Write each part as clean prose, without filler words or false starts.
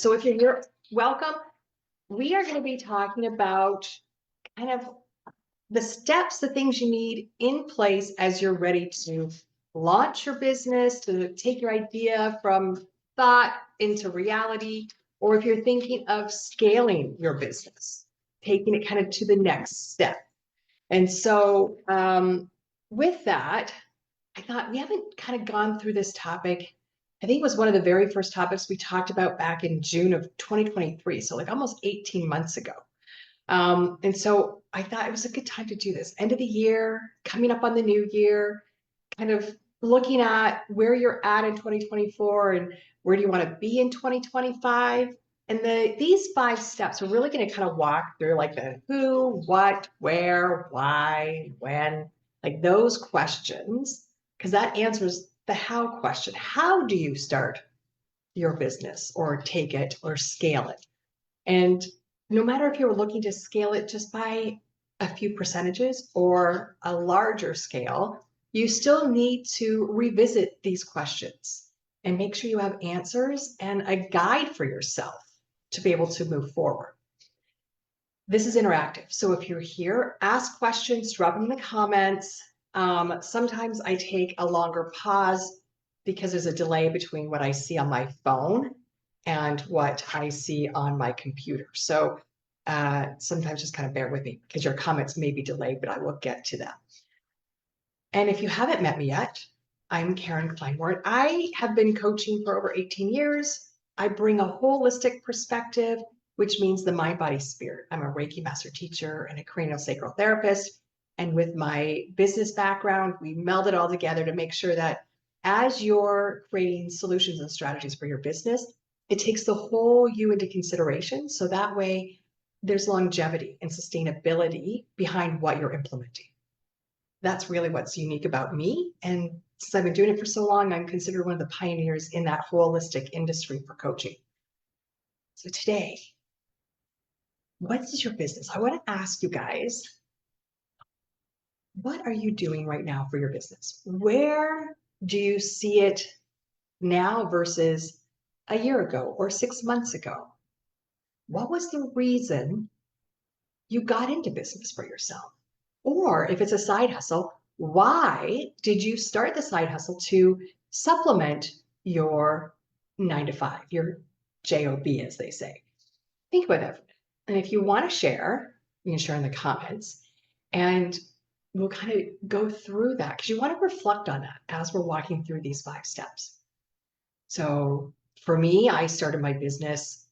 So if you're here, welcome. We are going to be talking about kind of the steps, the things you need in place as you're ready to launch your business, to take your idea from thought into reality, or if you're thinking of scaling your business, taking it kind of to the next step. And so with that, I thought we haven't kind of gone through this topic. I think it was one of the very first topics we talked about back in June of 2023. So like almost 18 months ago. And so I thought it was a good time to do this. End of the year, coming up on the new year, kind of looking at where you're at in 2024 and where do you want to be in 2025. And these 5 steps are really going to kind of walk through like the who, what, where, why, when, like those questions, because that answers the how question. How do you start your business or take it or scale it? And no matter if you're looking to scale it just by a few percentages or a larger scale, you still need to revisit these questions and make sure you have answers and a guide for yourself to be able to move forward. This is interactive. So if you're here, ask questions, drop them in the comments. Sometimes I take a longer pause because there's a delay between what I see on my phone and what I see on my computer. So sometimes just kind of bear with me because your comments may be delayed, but I will get to them. And if you haven't met me yet, I'm Karen Kleinwort. I have been coaching for over 18 years. I bring a holistic perspective, which means the mind, body, spirit. I'm a Reiki master teacher and a craniosacral therapist. And with my business background, we meld it all together to make sure that as you're creating solutions and strategies for your business, it takes the whole you into consideration. So that way there's longevity and sustainability behind what you're implementing. That's really what's unique about me. And since I've been doing it for so long, I'm considered one of the pioneers in that holistic industry for coaching. So today, what is your business? I want to ask you guys, what are you doing right now for your business? Where do you see it now versus a year ago or 6 months ago? What was the reason you got into business for yourself? Or if it's a side hustle, why did you start the side hustle to supplement your 9 to 5, your job, as they say? Think about that. And if you want to share, you can share in the comments and we'll kind of go through that because you want to reflect on that as we're walking through these 5 steps. So for me, I started my business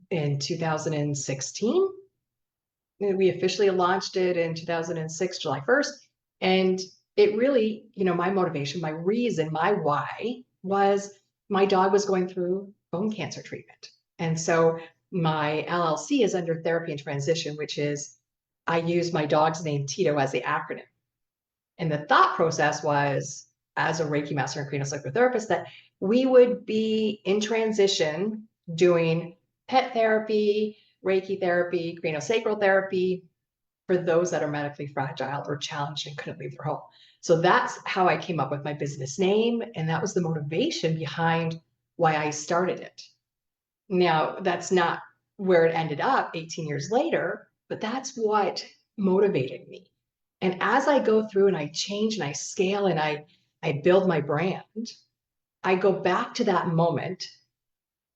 in 2016. We officially launched it in 2006, July 1st. And it really, my motivation, my reason, my why was my dog was going through bone cancer treatment. And so my LLC is under therapy and transition, which is I use my dog's name, Tito, as the acronym. And the thought process was, as a Reiki master and craniosacral therapist, that we would be in transition doing pet therapy, Reiki therapy, craniosacral therapy for those that are medically fragile or challenged and couldn't leave their home. So that's how I came up with my business name. And that was the motivation behind why I started it. Now, that's not where it ended up 18 years later, but that's what motivated me. And as I go through and I change and I scale and I build my brand, I go back to that moment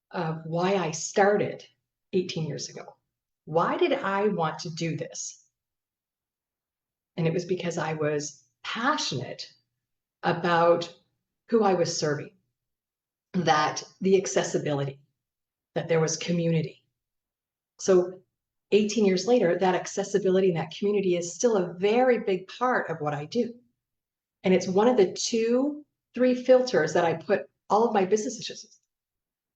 of why I started 18 years ago. Why did I want to do this? And it was because I was passionate about who I was serving, that the accessibility, that there was community. So 18 years later, that accessibility and that community is still a very big part of what I do. And it's one of the 2-3 filters that I put all of my business decisions.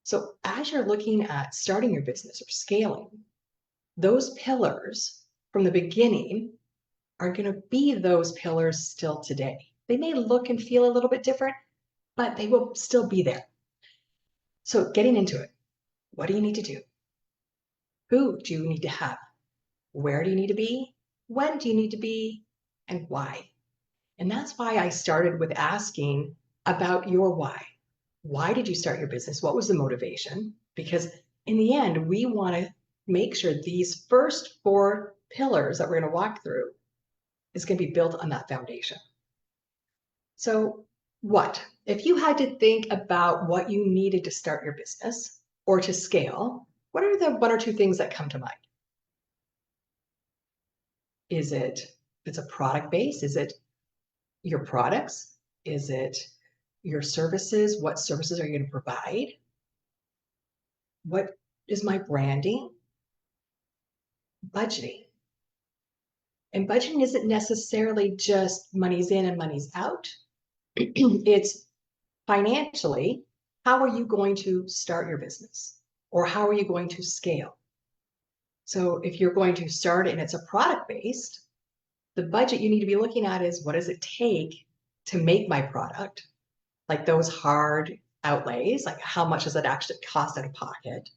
So as you're looking at starting your business or scaling, those pillars from the beginning are going to be those pillars still today. They may look and feel a little bit different, but they will still be there. So getting into it, what do you need to do? Who do you need to have? Where do you need to be? When do you need to be? And why? And that's why I started with asking about your why. Why did you start your business? What was the motivation? because in the end, we want to make sure these first 4 pillars that we're going to walk through is going to be built on that foundation. So if you had to think about what you needed to start your business or to scale, what are the 1 or 2 things that come to mind? Is it, if it's a product base, is it your products? Is it your services? What services are you going to provide? What is my branding? Budgeting. And budgeting isn't necessarily just money's in and money's out. It's financially, how are you going to start your business? Or how are you going to scale? So if you're going to start and it's a product based, the budget you need to be looking at is, what does it take to make my product? Like those hard outlays, like how much does it actually cost out of pocket?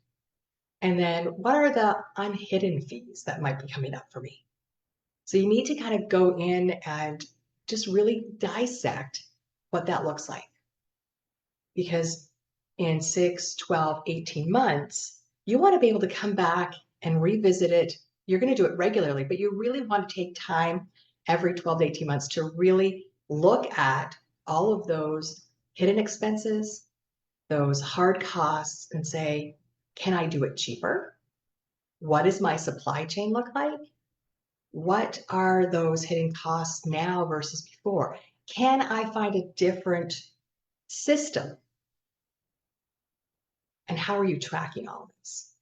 And then what are the unhidden fees that might be coming up for me? So you need to kind of go in and just really dissect what that looks like. Because in 6, 12, 18 months, you want to be able to come back and revisit it. You're going to do it regularly, but you really want to take time every 12 to 18 months to really look at all of those hidden expenses, those hard costs, and say, can I do it cheaper? What does my supply chain look like? What are those hidden costs now versus before? Can I find a different system? And how are you tracking all of this?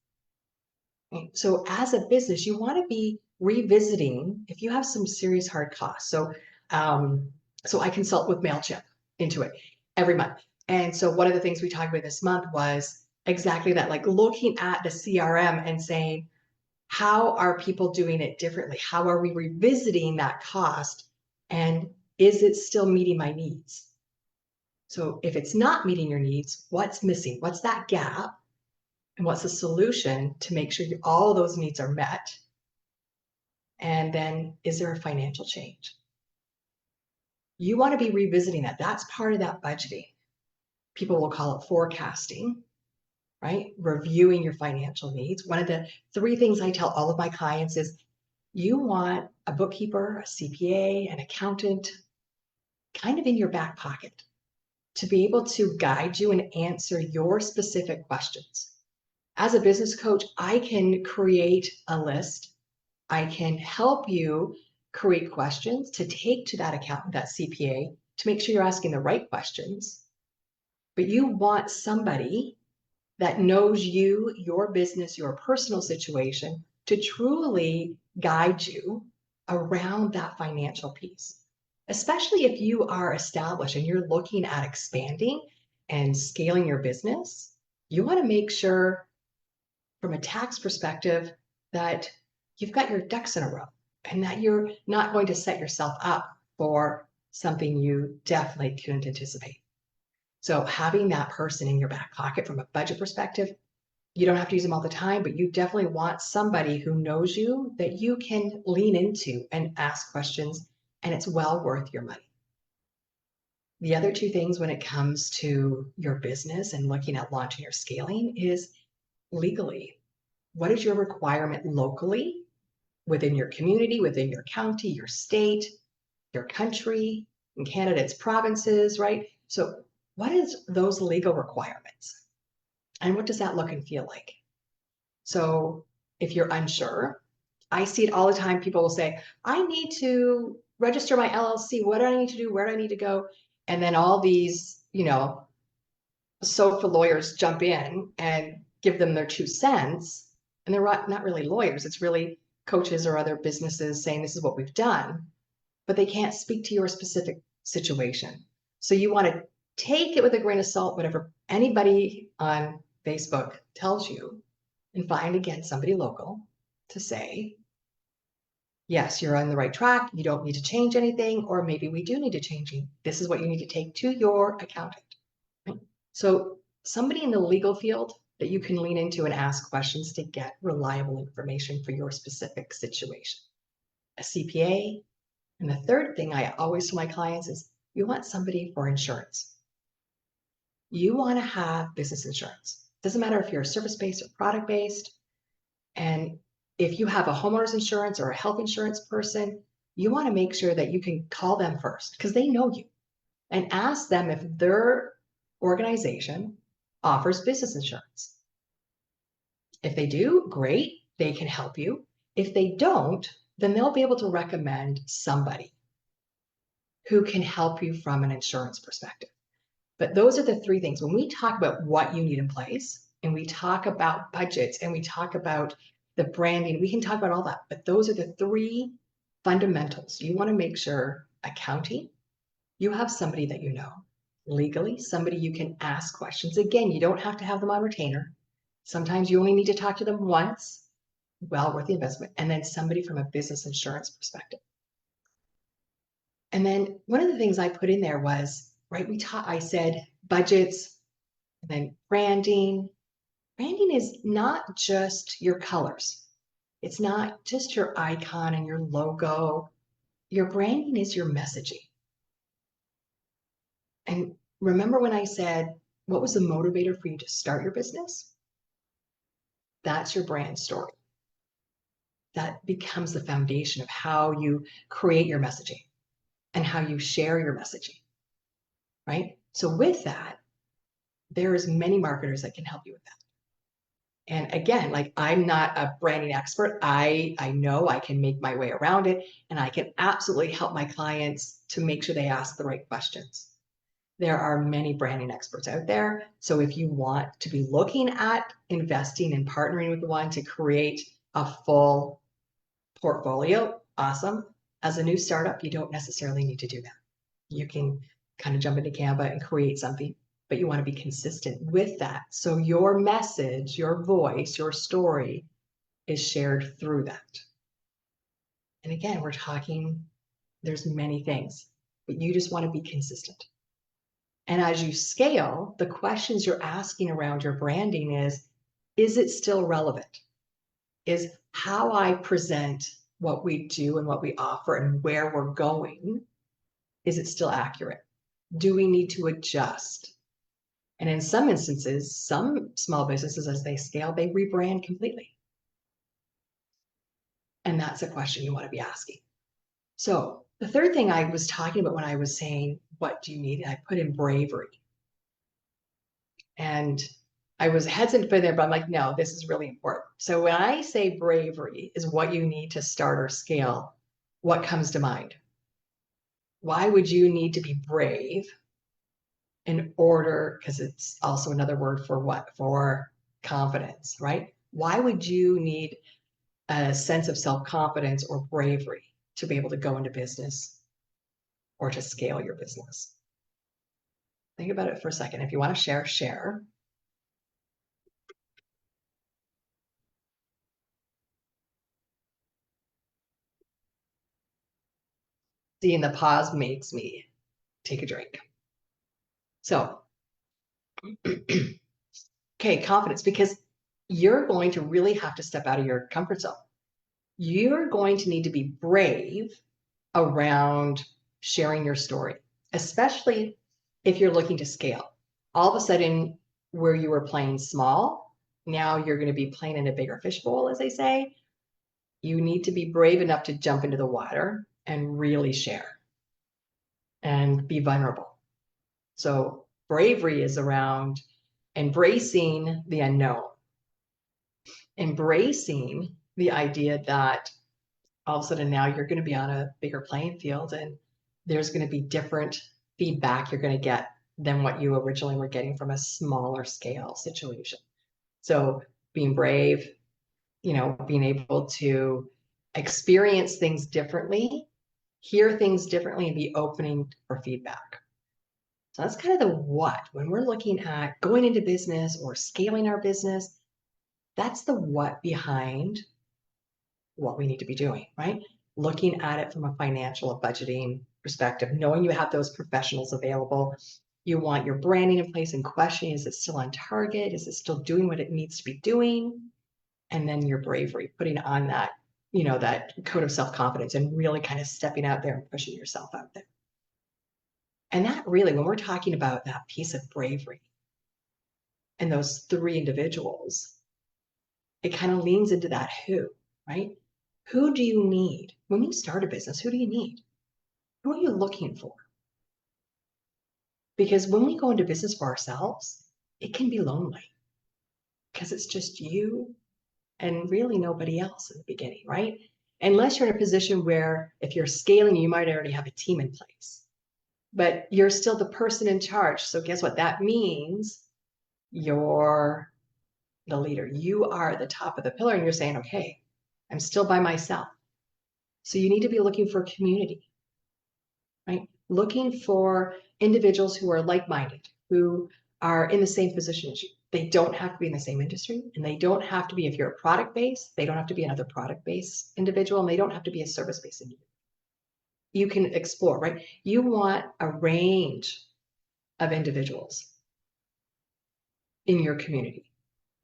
Okay. So as a business, you want to be revisiting if you have some serious hard costs. So I consult with MailChimp into it every month. And so one of the things we talked about this month was exactly that, like looking at the CRM and saying, how are people doing it differently? How are we revisiting that cost? And is it still meeting my needs? So if it's not meeting your needs, what's missing? What's that gap? And what's the solution to make sure all those needs are met? And then is there a financial change? You want to be revisiting that. That's part of that budgeting. People will call it forecasting, right? Reviewing your financial needs. One of the 3 things I tell all of my clients is you want a bookkeeper, a CPA, an accountant kind of in your back pocket to be able to guide you and answer your specific questions. As a business coach, I can create a list. I can help you create questions to take to that accountant, that CPA, to make sure you're asking the right questions. But you want somebody that knows you, your business, your personal situation to truly guide you around that financial piece. Especially if you are established and you're looking at expanding and scaling your business, you want to make sure from a tax perspective that you've got your ducks in a row and that you're not going to set yourself up for something you definitely couldn't anticipate. So having that person in your back pocket from a budget perspective, you don't have to use them all the time, but you definitely want somebody who knows you that you can lean into and ask questions, and it's well worth your money. The other 2 things when it comes to your business and looking at launching or scaling is legally. What is your requirement locally within your community, within your county, your state, your country? In Canada, it's provinces, right? So what is those legal requirements? And what does that look and feel like? So if you're unsure, I see it all the time. People will say, I need to register my LLC. What do I need to do? Where do I need to go? And then all these, SOFA lawyers jump in and give them their 2 cents. And they're not really lawyers. It's really coaches or other businesses saying this is what we've done, but they can't speak to your specific situation. So you want to take it with a grain of salt, whatever anybody on Facebook tells you, and find, again, somebody local to say, yes, you're on the right track. You don't need to change anything, or maybe we do need to change it. This is what you need to take to your accountant. Right? So somebody in the legal field that you can lean into and ask questions to get reliable information for your specific situation. A CPA. And the third thing I always tell my clients is you want somebody for insurance. You want to have business insurance. Doesn't matter if you're service-based or product-based. And if you have a homeowner's insurance or a health insurance person, you want to make sure that you can call them first because they know you and ask them if their organization offers business insurance. If they do, great, they can help you. If they don't, then they'll be able to recommend somebody who can help you from an insurance perspective. But those are the three things. When we talk about what you need in place and we talk about budgets and we talk about the branding, we can talk about all that. But those are the three fundamentals. You want to make sure accounting, you have somebody that you know. Legally, somebody you can ask questions. Again, you don't have to have them on retainer. Sometimes you only need to talk to them once, well worth the investment. And then somebody from a business insurance perspective. And then one of the things I put in there was, right, I said budgets and then branding. Branding is not just your colors. It's not just your icon and your logo. Your branding is your messaging. And remember when I said, what was the motivator for you to start your business? That's your brand story. That becomes the foundation of how you create your messaging and how you share your messaging, right? So with that, there's many marketers that can help you with that. And again, like I'm not a branding expert. I know I can make my way around it and I can absolutely help my clients to make sure they ask the right questions. There are many branding experts out there. So if you want to be looking at investing and partnering with one to create a full portfolio, awesome. As a new startup, you don't necessarily need to do that. You can kind of jump into Canva and create something, but you want to be consistent with that. So your message, your voice, your story is shared through that. And again, we're talking, there's many things, but you just want to be consistent. And as you scale, the questions you're asking around your branding is it still relevant? Is how I present what we do and what we offer and where we're going, is it still accurate? Do we need to adjust? And in some instances, some small businesses, as they scale, they rebrand completely. And that's a question you want to be asking. So the third thing I was talking about when I was saying, what do you need? I put in bravery. And I was hesitant to put in there, but I'm like, no, this is really important. So when I say bravery is what you need to start or scale, what comes to mind? Why would you need to be brave in order, because it's also another word for what? For confidence, right? Why would you need a sense of self-confidence or bravery to be able to go into business or to scale your business? Think about it for a second. If you want to share, share. Seeing the pause makes me take a drink. So, okay, confidence, because you're going to really have to step out of your comfort zone. You're going to need to be brave around sharing your story, especially if you're looking to scale. All of a sudden, where you were playing small, now you're going to be playing in a bigger fishbowl, as they say. You need to be brave enough to jump into the water and really share and be vulnerable. So bravery is around embracing the unknown, embracing the idea that all of a sudden now you're going to be on a bigger playing field and there's going to be different feedback you're going to get than what you originally were getting from a smaller scale situation. So being brave, being able to experience things differently, hear things differently, and be opening for feedback. So that's kind of the what. When we're looking at going into business or scaling our business, that's the what behind what we need to be doing, right? Looking at it from a financial budgeting perspective, knowing you have those professionals available. You want your branding in place and questioning, is it still on target? Is it still doing what it needs to be doing? And then your bravery, putting on that, that coat of self-confidence and really kind of stepping out there and pushing yourself out there. And that really, when we're talking about that piece of bravery, and those three individuals, it kind of leans into that who, right? Who do you need? When you start a business, who do you need? Who are you looking for? Because when we go into business for ourselves, it can be lonely because it's just you and really nobody else in the beginning, right? Unless you're in a position where if you're scaling, you might already have a team in place, but you're still the person in charge. So guess what? That means you're the leader. You are the top of the pillar and you're saying, okay, I'm still by myself. So you need to be looking for community, right? Looking for individuals who are like-minded, who are in the same position as you. They don't have to be in the same industry, and they don't have to be, if you're a product-based, they don't have to be another product-based individual, and they don't have to be a service-based individual. You can explore, right? You want a range of individuals in your community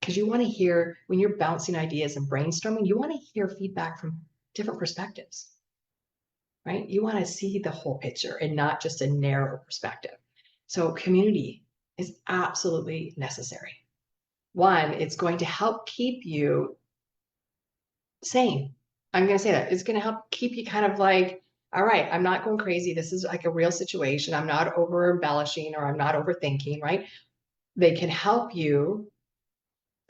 because you want to hear, when you're bouncing ideas and brainstorming, you want to hear feedback from different perspectives, right? You want to see the whole picture and not just a narrow perspective. So community is absolutely necessary. One, it's going to help keep you sane. I'm going to say that. It's going to help keep you kind of like, all right, I'm not going crazy. This is like a real situation. I'm not over embellishing or I'm not overthinking, right? They can help you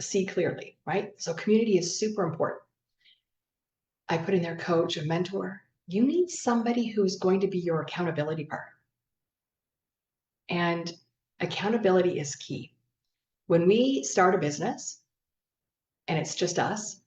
see clearly, right? So community is super important. I put in there coach, a mentor. You need somebody who's going to be your accountability partner. And accountability is key. When we start a business and it's just us,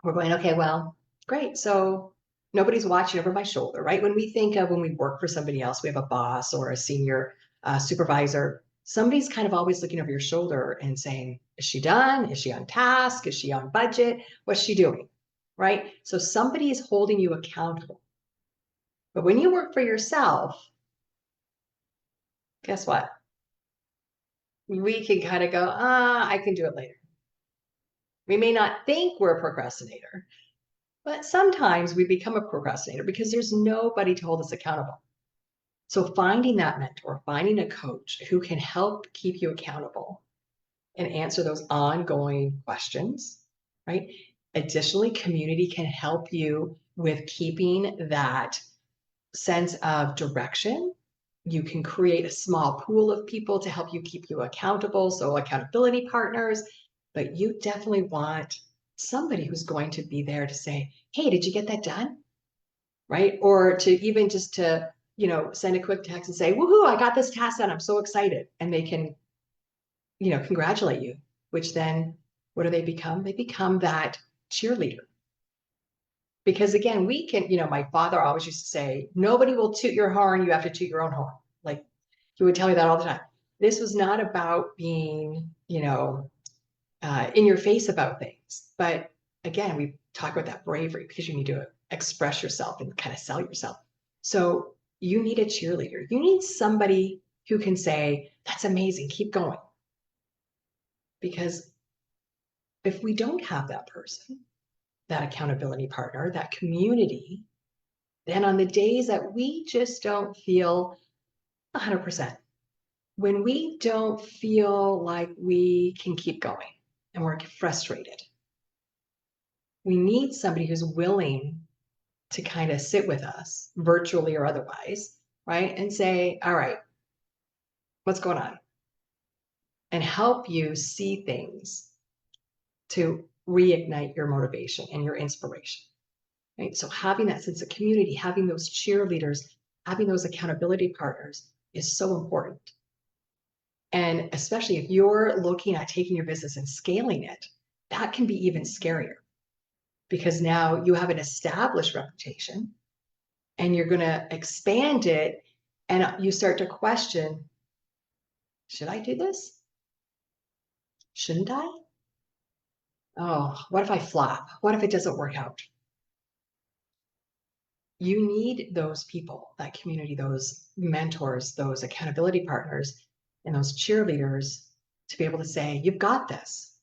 we're going, okay, well, great. So nobody's watching over my shoulder, right? When we think of when we work for somebody else, we have a boss or a senior supervisor, somebody's kind of always looking over your shoulder and saying, is she done? Is she on task? Is she on budget? What's she doing? Right? So somebody is holding you accountable. But when you work for yourself, guess what? We can kind of go, I can do it later. We may not think we're a procrastinator, but sometimes we become a procrastinator because there's nobody to hold us accountable. So finding that mentor, finding a coach who can help keep you accountable and answer those ongoing questions, right? Additionally, community can help you with keeping that sense of direction. You can create a small pool of people to help you keep you accountable, so accountability partners, but you definitely want somebody who's going to be there to say, hey, did you get that done? Right? Or to even just to, send a quick text and say, woohoo, I got this task done. I'm so excited. And they can, congratulate you, which then what do they become? They become that cheerleader. Because again, we can, my father always used to say, nobody will toot your horn, you have to toot your own horn. Like he would tell me that all the time. This was not about being, in your face about things. But again, we talk about that bravery because you need to express yourself and kind of sell yourself. So you need a cheerleader. You need somebody who can say, that's amazing, keep going. Because if we don't have that person, that accountability partner, that community, then on the days that we just don't feel 100%, when we don't feel like we can keep going and we're frustrated, we need somebody who's willing to kind of sit with us, virtually or otherwise, right? And say, all right, what's going on? And help you see things to reignite your motivation and your inspiration. Right? So having that sense of community, having those cheerleaders, having those accountability partners is so important. And especially if you're looking at taking your business and scaling it, that can be even scarier because now you have an established reputation and you're going to expand it and you start to question, should I do this? Shouldn't I? Oh, what if I flop? What if it doesn't work out? You need those people, that community, those mentors, those accountability partners, and those cheerleaders to be able to say, you've got this.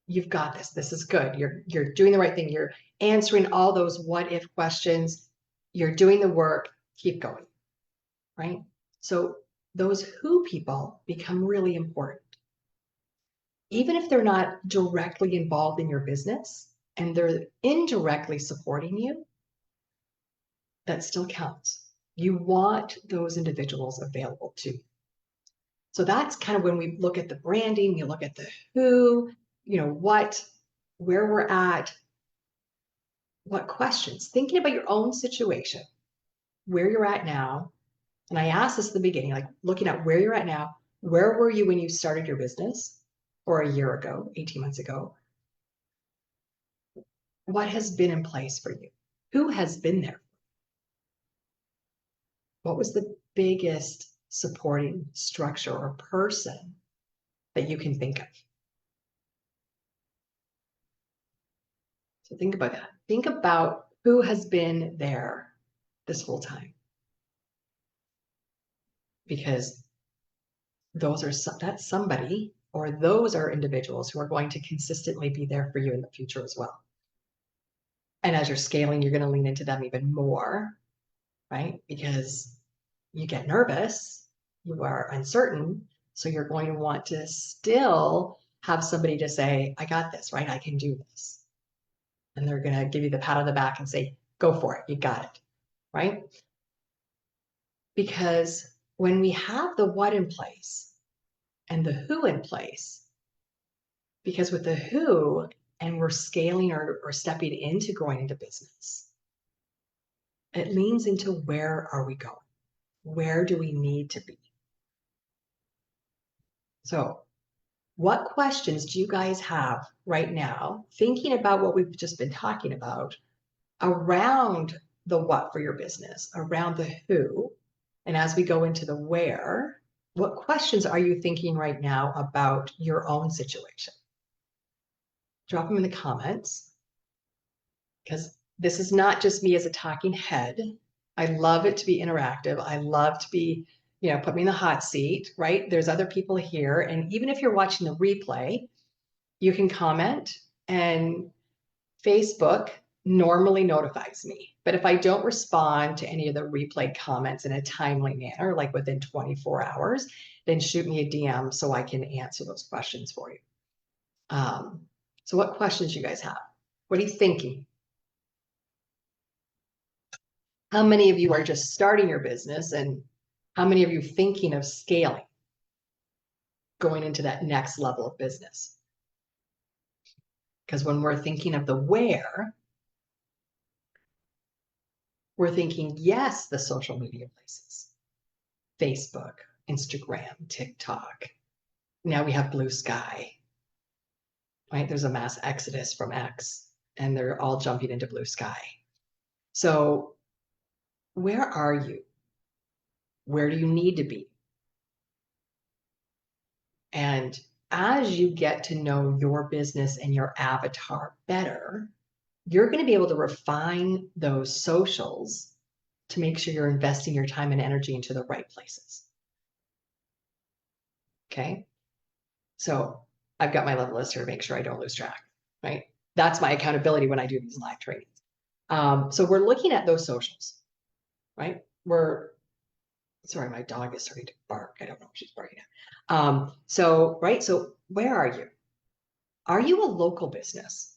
You've got this. This is good. You're doing the right thing. You're answering all those what if questions. You're doing the work. Keep going. Right? So those who people become really important. even if they're not directly involved in your business and they're indirectly supporting you, that still counts. You want those individuals available too. So that's kind of when we look at the branding, you look at the who, what, where we're at, what questions, thinking about your own situation, where you're at now. And I asked this at the beginning, like looking at where you're at now, where were you when you started your business or a year ago, 18 months ago? What has been in place for you? Who has been there? What was the biggest supporting structure or person that you can think of? So think about that. Think about who has been there this whole time. Because that's somebody, or those are individuals who are going to consistently be there for you in the future as well. And as you're scaling, you're going to lean into them even more, right? Because you get nervous, you are uncertain, so you're going to want to still have somebody to say, I got this, right? I can do this. And they're going to give you the pat on the back and say, go for it, you got it, right? Because when we have the what in place and the who in place, because with the who, and we're scaling or stepping into growing into business, it leans into where are we going? Where do we need to be? So, what questions do you guys have right now, thinking about what we've just been talking about, around the what for your business, around the who, and as we go into the where, what questions are you thinking right now about your own situation? Drop them in the comments, because this is not just me as a talking head. I love it to be interactive. I love to be, put me in the hot seat, right? There's other people here. And even if you're watching the replay, you can comment, and Facebook normally notifies me. But if I don't respond to any of the replay comments in a timely manner, like within 24 hours, then shoot me a DM so I can answer those questions for you. So what questions do you guys have? What are you thinking? How many of you are just starting your business, and how many of you thinking of scaling, going into that next level of business? Because when we're thinking of the where, we're thinking, yes, the social media places, Facebook, Instagram, TikTok. Now we have Blue Sky, right? There's a mass exodus from X, and they're all jumping into Blue Sky. So where are you? Where do you need to be? And as you get to know your business and your avatar better, you're going to be able to refine those socials to make sure you're investing your time and energy into the right places. Okay. So I've got my level list here to make sure I don't lose track, right? That's my accountability when I do these live trainings. So we're looking at those socials, right? Sorry, my dog is starting to bark. I don't know if she's barking at. So where are you? Are you a local business?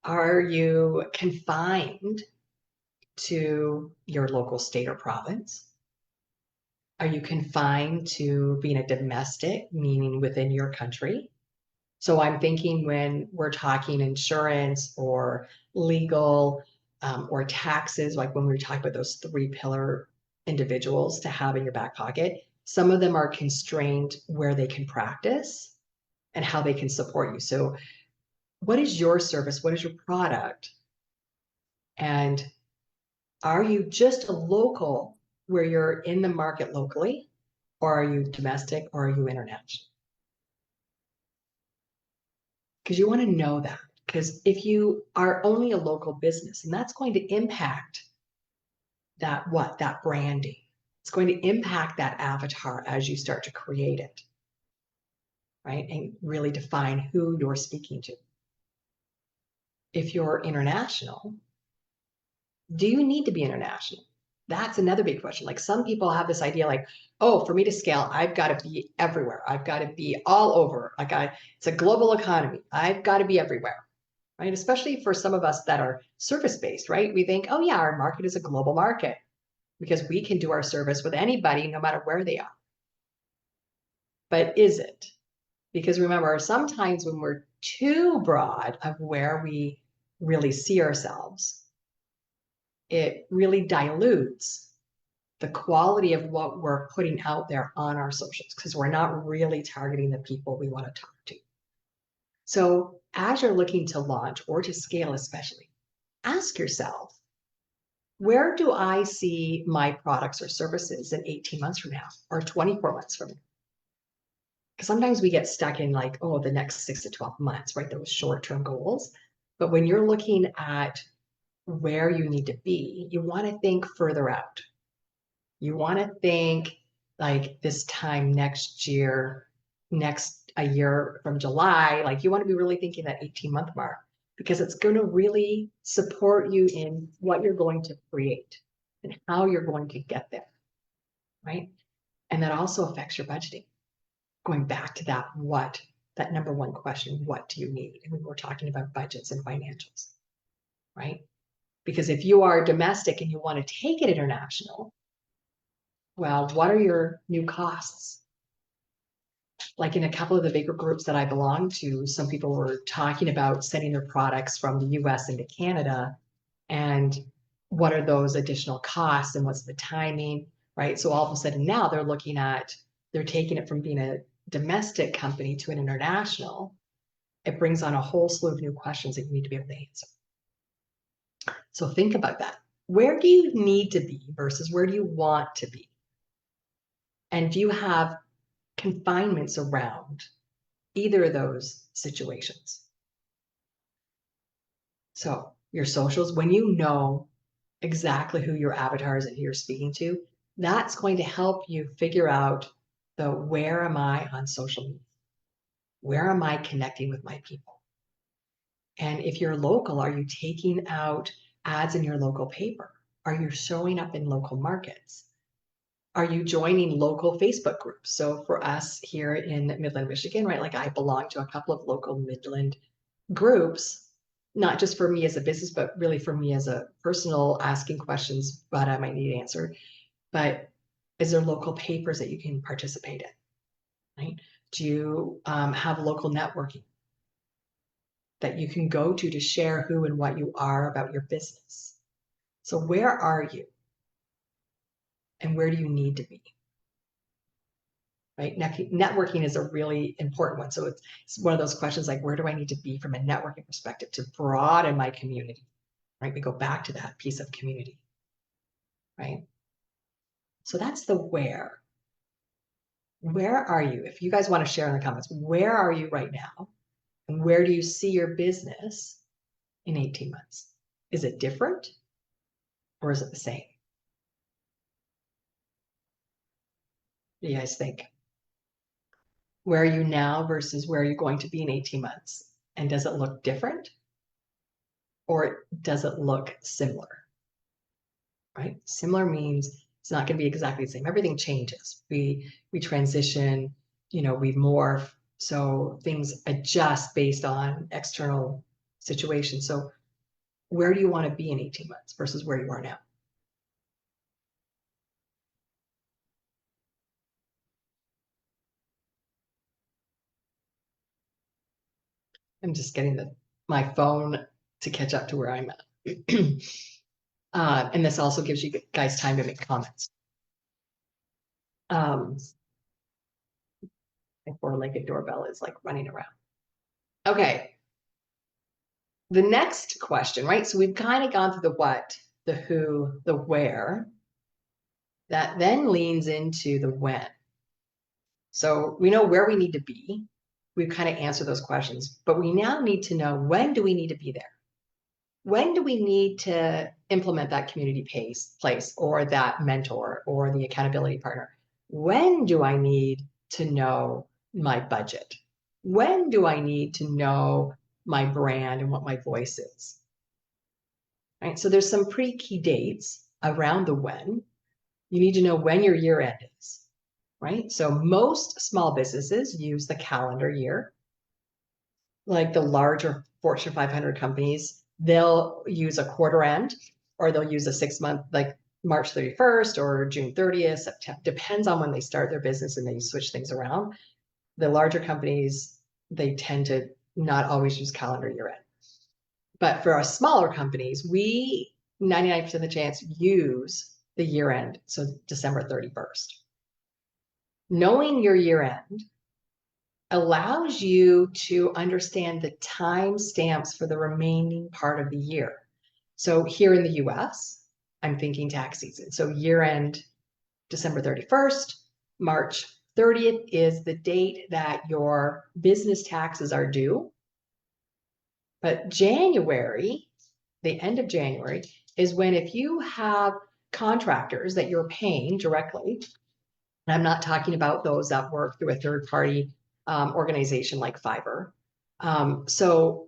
Are you confined to your local state or province? Are you confined to being a domestic, meaning within your country? So I'm thinking when we're talking insurance or legal or taxes, like when we were talking about those 3-pillar individuals to have in your back pocket, some of them are constrained where they can practice and how they can support you. So what is your service? What is your product? And are you just a local where you're in the market locally, or are you domestic, or are you international? Because you want to know that. Because if you are only a local business, and that's going to impact that branding. It's going to impact that avatar as you start to create it, right? And really define who you're speaking to. If you're international, do you need to be international? That's another big question. Like some people have this idea like, oh, for me to scale, I've got to be everywhere. I've got to be all over. It's a global economy. I've got to be everywhere, right? Especially for some of us that are service-based, right? We think, oh yeah, our market is a global market because we can do our service with anybody, no matter where they are. But is it? Because remember, sometimes when we're too broad of where we really see ourselves, it really dilutes the quality of what we're putting out there on our socials because we're not really targeting the people we want to talk to. So as you're looking to launch or to scale especially, ask yourself, where do I see my products or services in 18 months from now or 24 months from now? Because sometimes we get stuck in like, oh, the next 6 to 12 months, right? Those short-term goals. But when you're looking at where you need to be, you want to think further out. You want to think like this time next year, a year from July, like you want to be really thinking that 18-month mark because it's going to really support you in what you're going to create and how you're going to get there, right? And that also affects your budgeting. Going back to that number one question, what do you need? And we were talking about budgets and financials, right? Because if you are domestic and you want to take it international, well, what are your new costs? Like in a couple of the bigger groups that I belong to, some people were talking about sending their products from the US into Canada and what are those additional costs and what's the timing, right? So all of a sudden now they're taking it from being a domestic company to an international. It brings on a whole slew of new questions that you need to be able to answer. So think about that. Where do you need to be versus where do you want to be? And do you have confinements around either of those situations? So your socials, when you know exactly who your avatar is and who you're speaking to, that's going to help you figure out the where am I on social media? Where am I connecting with my people? And if you're local, are you taking out ads in your local paper? Are you showing up in local markets? Are you joining local Facebook groups? So for us here in Midland, Michigan, right, like I belong to a couple of local Midland groups, not just for me as a business, but really for me as a personal asking questions, but I might need answered. But is there local papers that you can participate in, right? Do you have local networking that you can go to share who and what you are about your business? So where are you? And where do you need to be? Right? Networking is a really important one. So it's one of those questions like, where do I need to be from a networking perspective to broaden my community? Right? We go back to that piece of community, right? So that's the where. Where are you? If you guys want to share in the comments, where are you right now? And where do you see your business in 18 months? Is it different or is it the same? What do you guys think? Where are you now versus where are you going to be in 18 months? And does it look different or does it look similar? Right? Similar means it's not going to be exactly the same. Everything changes. We transition, we morph. So things adjust based on external situations. So where do you want to be in 18 months versus where you are now? I'm just getting my phone to catch up to where I'm at. And this also gives you guys time to make comments. My four-legged doorbell is like running around. Okay. The next question, right? So we've kind of gone through the what, the who, the where. That then leans into the when. So we know where we need to be. We've kind of answered those questions, but we now need to know when do we need to be there? When do we need to implement that community place or that mentor or the accountability partner? When do I need to know my budget? When do I need to know my brand and what my voice is? Right? So there's some pretty key dates around the when. You need to know when your year end is, right? So most small businesses use the calendar year. Like the larger Fortune 500 companies, they'll use a quarter end, or they'll use a 6 month, like March 31st or June 30th, September, depends on when they start their business and they switch things around. The larger companies, they tend to not always use calendar year end. But for our smaller companies, we 99% of the chance use the year end, so December 31st. Knowing your year end allows you to understand the time stamps for the remaining part of the year. So here in the US, I'm thinking tax season. So year end, December 31st, March 30th is the date that your business taxes are due. But January, the end of January, is when if you have contractors that you're paying directly, and I'm not talking about those that work through a third party organization like Fiverr, so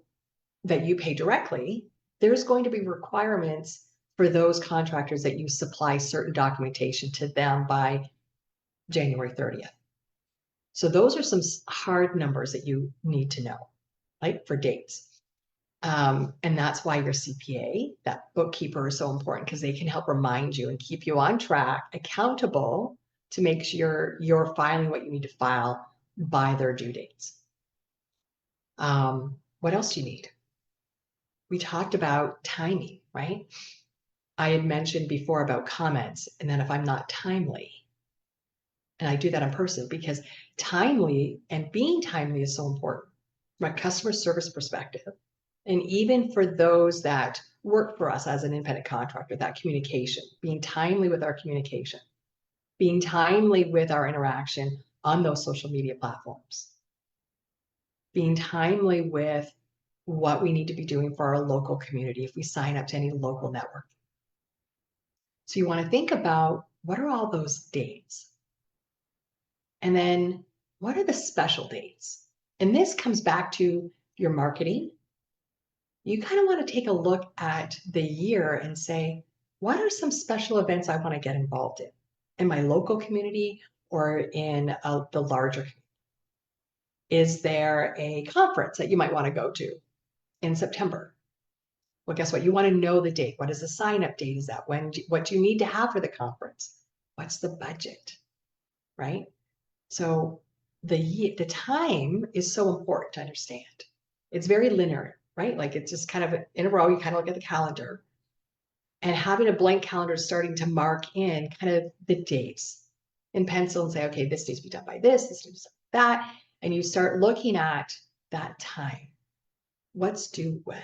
that you pay directly, there's going to be requirements for those contractors that you supply certain documentation to them by January 30th. So those are some hard numbers that you need to know, right, for dates. And that's why your CPA, that bookkeeper, is so important, because they can help remind you and keep you on track, accountable, to make sure you're filing what you need to file by their due dates. What else do you need? We talked about timing, right? I had mentioned before about comments, and then if I'm not timely, and I do that on purpose, because timely and being timely is so important from a customer service perspective. And even for those that work for us as an independent contractor, that communication, being timely with our communication, being timely with our interaction on those social media platforms, being timely with what we need to be doing for our local community if we sign up to any local network. So you want to think about, what are all those dates? And then what are the special dates? And this comes back to your marketing. You kind of want to take a look at the year and say, what are some special events I want to get involved in my local community or in the larger community? Is there a conference that you might want to go to in September? Well, guess what? You want to know the date. What is the sign-up date? Is that what do you need to have for the conference? What's the budget, right? So the time is so important to understand. It's very linear, right? Like it's just kind of in a row. You kind of look at the calendar, and having a blank calendar starting to mark in kind of the dates in pencil and say, okay, this needs to be done by this needs to be done by that. And you start looking at that time. What's due when?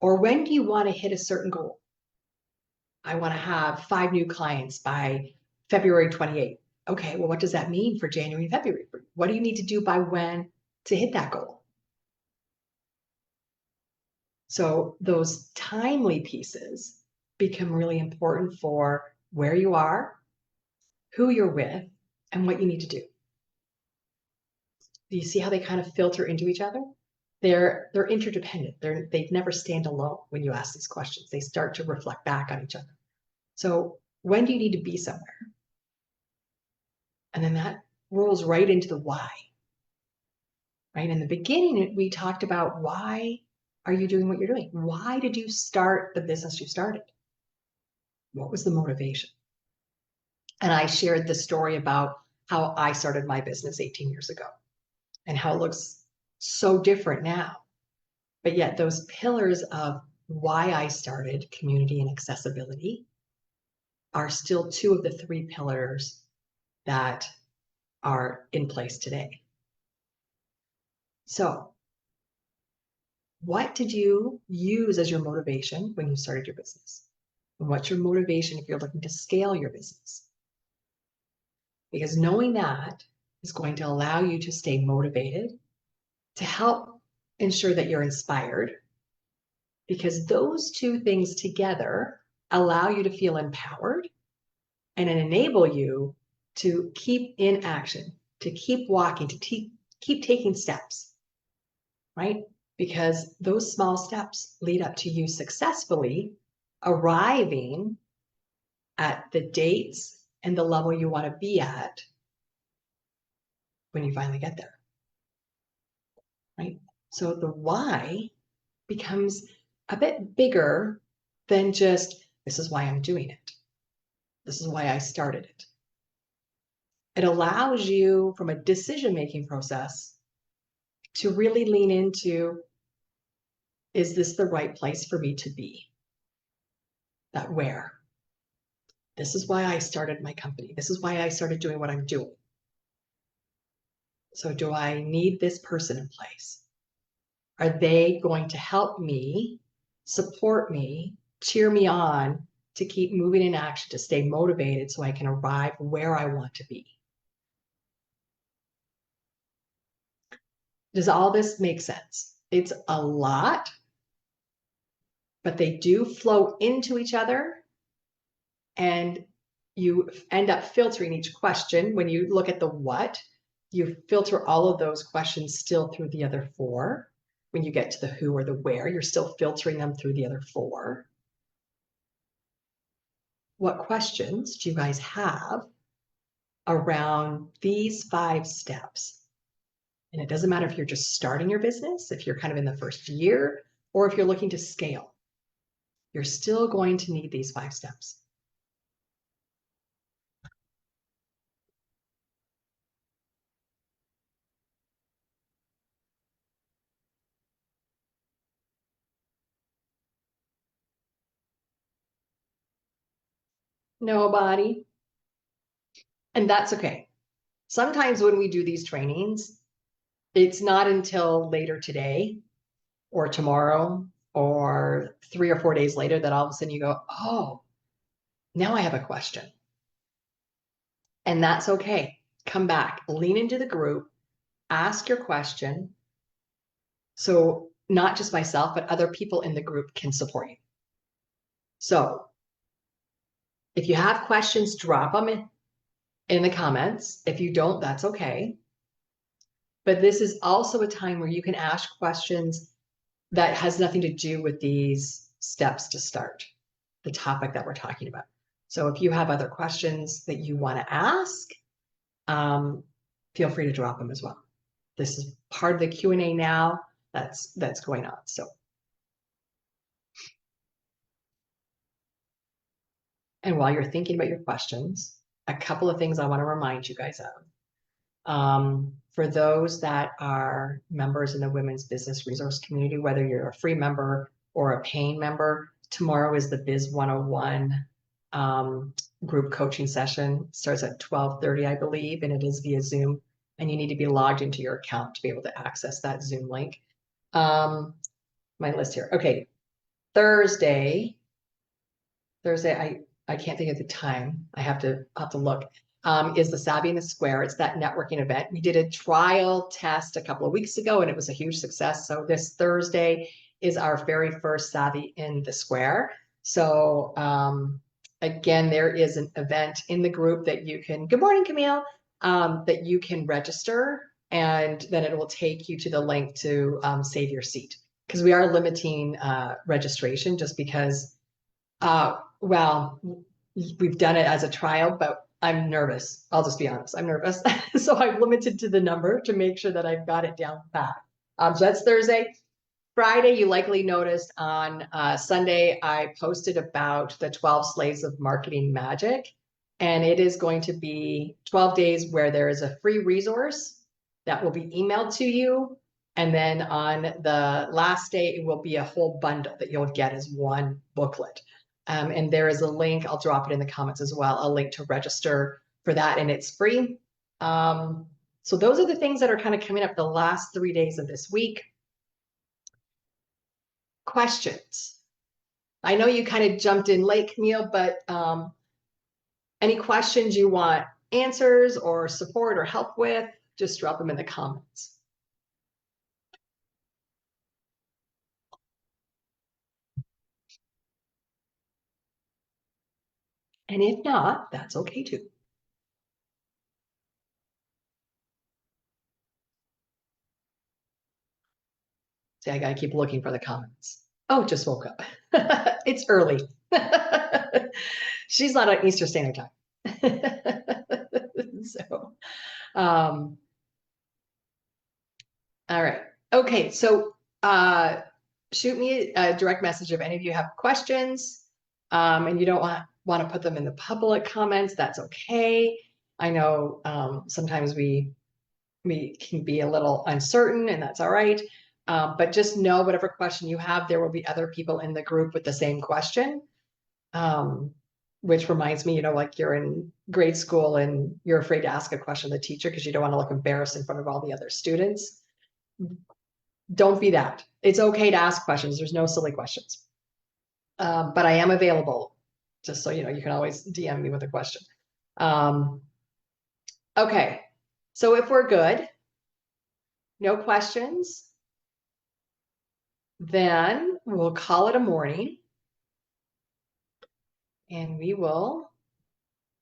Or when do you want to hit a certain goal? I want to have 5 new clients by February 28th. Okay, well, what does that mean for January and February? What do you need to do by when to hit that goal? So those timely pieces become really important for where you are, who you're with, and what you need to do. Do you see how they kind of filter into each other? They're interdependent. They never stand alone when you ask these questions. They start to reflect back on each other. So when do you need to be somewhere? And then that rolls right into the why. Right? In the beginning, we talked about, why are you doing what you're doing? Why did you start the business you started? What was the motivation? And I shared the story about how I started my business 18 years ago and how it looks so different now. But yet those pillars of why I started, community and accessibility, are still 2 of the 3 pillars that are in place today. So what did you use as your motivation when you started your business? And what's your motivation if you're looking to scale your business? Because knowing that is going to allow you to stay motivated, to help ensure that you're inspired, because those 2 things together allow you to feel empowered and enable you to keep in action, to keep walking, to keep taking steps, right? Because those small steps lead up to you successfully arriving at the dates and the level you want to be at when you finally get there, right? So the why becomes a bit bigger than just, this is why I'm doing it. This is why I started it. It allows you from a decision-making process to really lean into, is this the right place for me to be? That where. This is why I started my company. This is why I started doing what I'm doing. So do I need this person in place? Are they going to help me, support me, cheer me on to keep moving in action, to stay motivated so I can arrive where I want to be? Does all this make sense? It's a lot, but they do flow into each other, and you end up filtering each question. When you look at the what, you filter all of those questions still through the other four. When you get to the who or the where, you're still filtering them through the other four. What questions do you guys have around these 5 steps? And it doesn't matter if you're just starting your business, if you're kind of in the first year, or if you're looking to scale, you're still going to need these 5 steps. Nobody. And that's okay. Sometimes when we do these trainings, it's not until later today or tomorrow or 3 or 4 days later that all of a sudden you go, oh, now I have a question. And that's okay. Come back, lean into the group, ask your question. So not just myself, but other people in the group can support you. So if you have questions, drop them in the comments. If you don't, that's okay. But this is also a time where you can ask questions that has nothing to do with these steps to start the topic that we're talking about. So if you have other questions that you want to ask, feel free to drop them as well. This is part of the Q&A now that's going on. So, and while you're thinking about your questions, a couple of things I want to remind you guys of. For those that are members in the Women's Business Resource Community, whether you're a free member or a paying member, tomorrow is the Biz 101 group coaching session. It starts at 12:30, I believe, and it is via Zoom. And you need to be logged into your account to be able to access that Zoom link. My list here. Okay, Thursday, I can't think of the time. I have to look. Is the Savvy in the Square. It's that networking event. We did a trial test a couple of weeks ago, and it was a huge success. So this Thursday is our very first Savvy in the Square. So again, there is an event in the group that you can, good morning, Camille, that you can register, and then it will take you to the link to save your seat. Because we are limiting registration just because, well, we've done it as a trial, but I'm nervous. I'll just be honest. I'm nervous. So I've limited to the number to make sure that I've got it down pat. So that's Thursday. Friday, you likely noticed on Sunday, I posted about the 12 Slaves of Marketing Magic. And it is going to be 12 days where there is a free resource that will be emailed to you. And then on the last day, it will be a whole bundle that you'll get as one booklet. And there is a link, I'll drop it in the comments as well, a link to register for that, and it's free. So those are the things that are kind of coming up the last 3 days of this week. Questions. I know you kind of jumped in late, Camille, but any questions you want answers or support or help with, just drop them in the comments. And if not, that's okay too. See, I gotta keep looking for the comments. Oh, just woke up. It's early. She's not on Eastern Standard Time. So, all right. Okay. So, shoot me a direct message if any of you have questions, and you don't want to put them in the public comments. That's okay. I know sometimes we can be a little uncertain, and that's all right. But just know whatever question you have, there will be other people in the group with the same question. Which reminds me, like you're in grade school and you're afraid to ask a question to the teacher because you don't want to look embarrassed in front of all the other students. Don't be that. It's okay to ask questions. There's no silly questions. But I am available, just so you know, you can always DM me with a question. Okay, so if we're good, no questions, then we'll call it a morning. And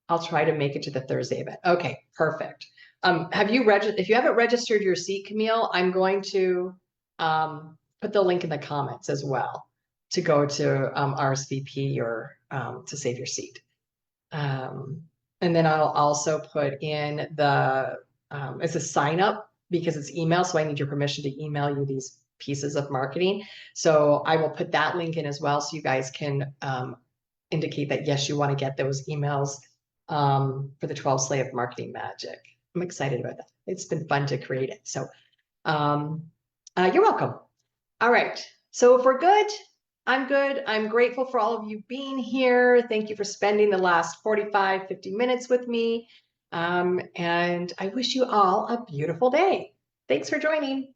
I'll try to make it to the Thursday event. Okay, perfect. If you haven't registered your seat, Camille, I'm going to put the link in the comments as well to go to RSVP or to save your seat. And then I'll also put in it's a sign up because it's email. So I need your permission to email you these pieces of marketing. So I will put that link in as well. So you guys can indicate that, yes, you want to get those emails for the 12 Slay of Marketing Magic. I'm excited about that. It's been fun to create it. So you're welcome. All right. So if we're good, I'm good. I'm grateful for all of you being here. Thank you for spending the last 45, 50 minutes with me. And I wish you all a beautiful day. Thanks for joining.